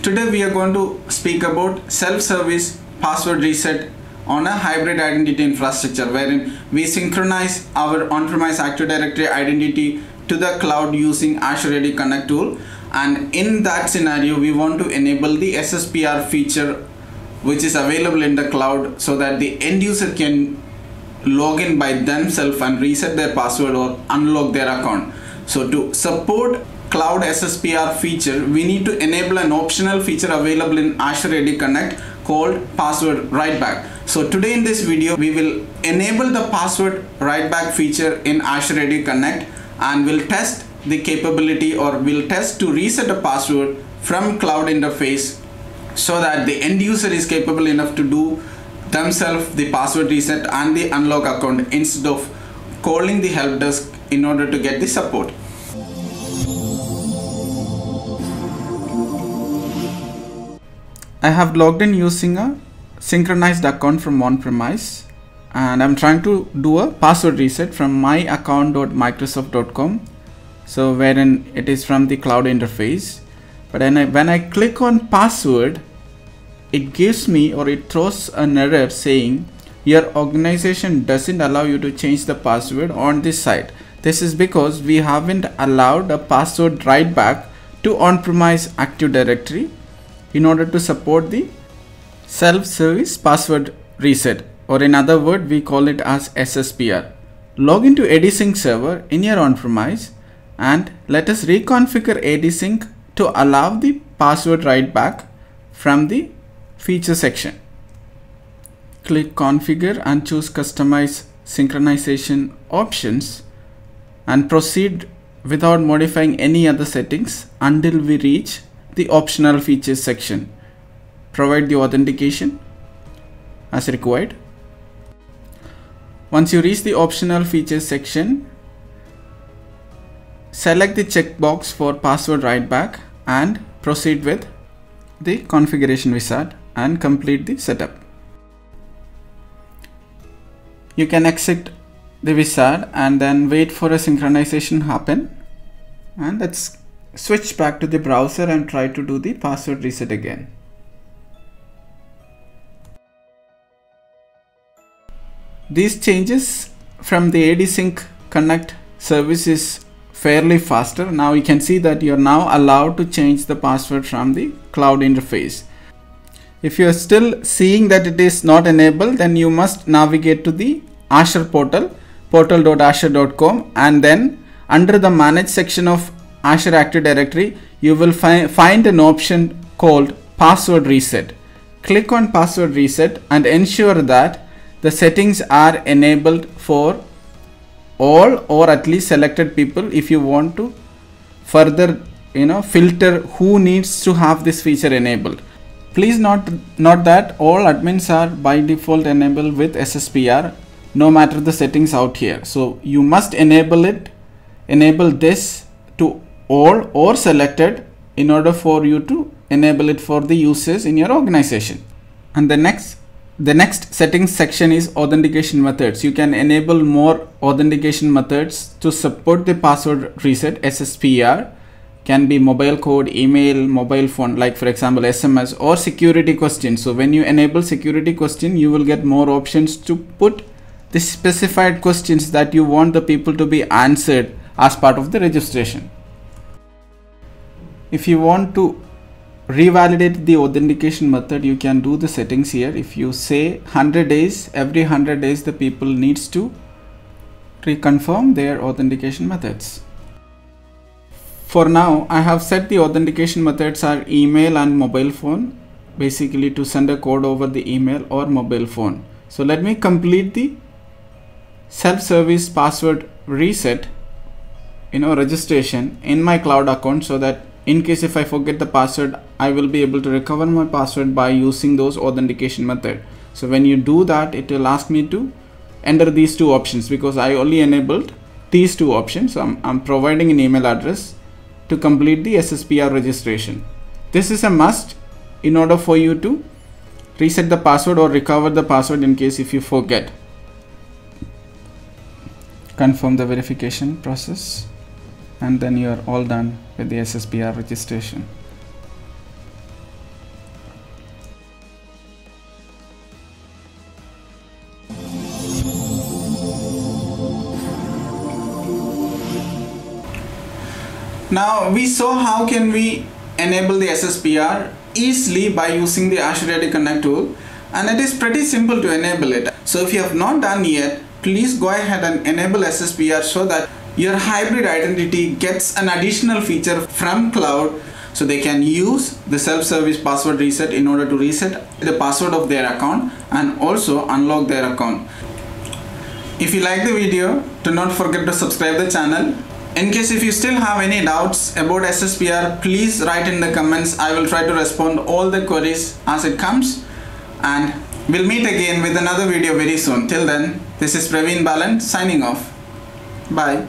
Today we are going to speak about self-service password reset on a hybrid identity infrastructure wherein we synchronize our on-premise Active Directory identity to the cloud using Azure AD Connect tool, and in that scenario we want to enable the SSPR feature which is available in the cloud so that the end user can log in by themselves and reset their password or unlock their account. So to support cloud SSPR feature, we need to enable an optional feature available in Azure AD Connect called password writeback. So today in this video we will enable the password writeback feature in Azure AD Connect, and we'll test the capability, or we'll test to reset a password from cloud interface so that the end user is capable enough to do themselves the password reset and the unlock account instead of calling the help desk in order to get the support. I have logged in using a synchronized account from on-premise, and I'm trying to do a password reset from myaccount.microsoft.com, so wherein it is from the cloud interface. But when I click on password, it gives me, or it throws an error saying your organization doesn't allow you to change the password on this site. This is because we haven't allowed a password writeback to on-premise Active Directory in order to support the self-service password reset, or in other words we call it as SSPR. Log into AD-Sync server in your on-premise and let us reconfigure AD-Sync to allow the password writeback from the feature section. Click configure and choose customize synchronization options and proceed without modifying any other settings until we reach the optional features section. Provide the authentication as required. Once you reach the optional features section, select the checkbox for password writeback and proceed with the configuration wizard and complete the setup. You can exit the wizard and then wait for a synchronization happen, and let's switch back to the browser and try to do the password reset again. These changes from the AD-Sync Connect service is fairly faster. Now you can see that you are now allowed to change the password from the cloud interface. If you are still seeing that it is not enabled, then you must navigate to the Azure portal, portal.azure.com, and then under the manage section of Azure Active Directory, you will find an option called password reset. Click on password reset and ensure that the settings are enabled for all or at least selected people if you want to further filter who needs to have this feature enabled. Please note that all admins are by default enabled with SSPR no matter the settings out here. So you must enable this to all or selected in order for you to enable it for the users in your organization. And the next settings section is authentication methods. You can enable more authentication methods to support the password reset. SSPR can be mobile code, email, mobile phone, like for example SMS, or security questions. So when you enable security question, you will get more options to put the specified questions that you want the people to be answered as part of the registration. If you want to revalidate the authentication method, you can do the settings here. If you say 100 days, every 100 days the people needs to reconfirm their authentication methods. For now, I have set the authentication methods are email and mobile phone, basically to send a code over the email or mobile phone. So let me complete the self-service password reset registration in my cloud account, so that in case if I forget the password, I will be able to recover my password by using those authentication method. So when you do that, it will ask me to enter these two options because I only enabled these two options. So I'm providing an email address to complete the SSPR registration. This is a must in order for you to reset the password or recover the password in case if you forget. Confirm the verification process and then you are all done with the SSPR registration. Now we saw how can we enable the SSPR easily by using the Azure AD Connect tool, and it is pretty simple to enable it. So if you have not done yet, please go ahead and enable SSPR so that your hybrid identity gets an additional feature from cloud, so they can use the self-service password reset in order to reset the password of their account and also unlock their account. If you like the video, do not forget to subscribe the channel. In case if you still have any doubts about SSPR, please write in the comments. I will try to respond all the queries as it comes, and we'll meet again with another video very soon. Till then, this is Praveen Balan signing off. Bye.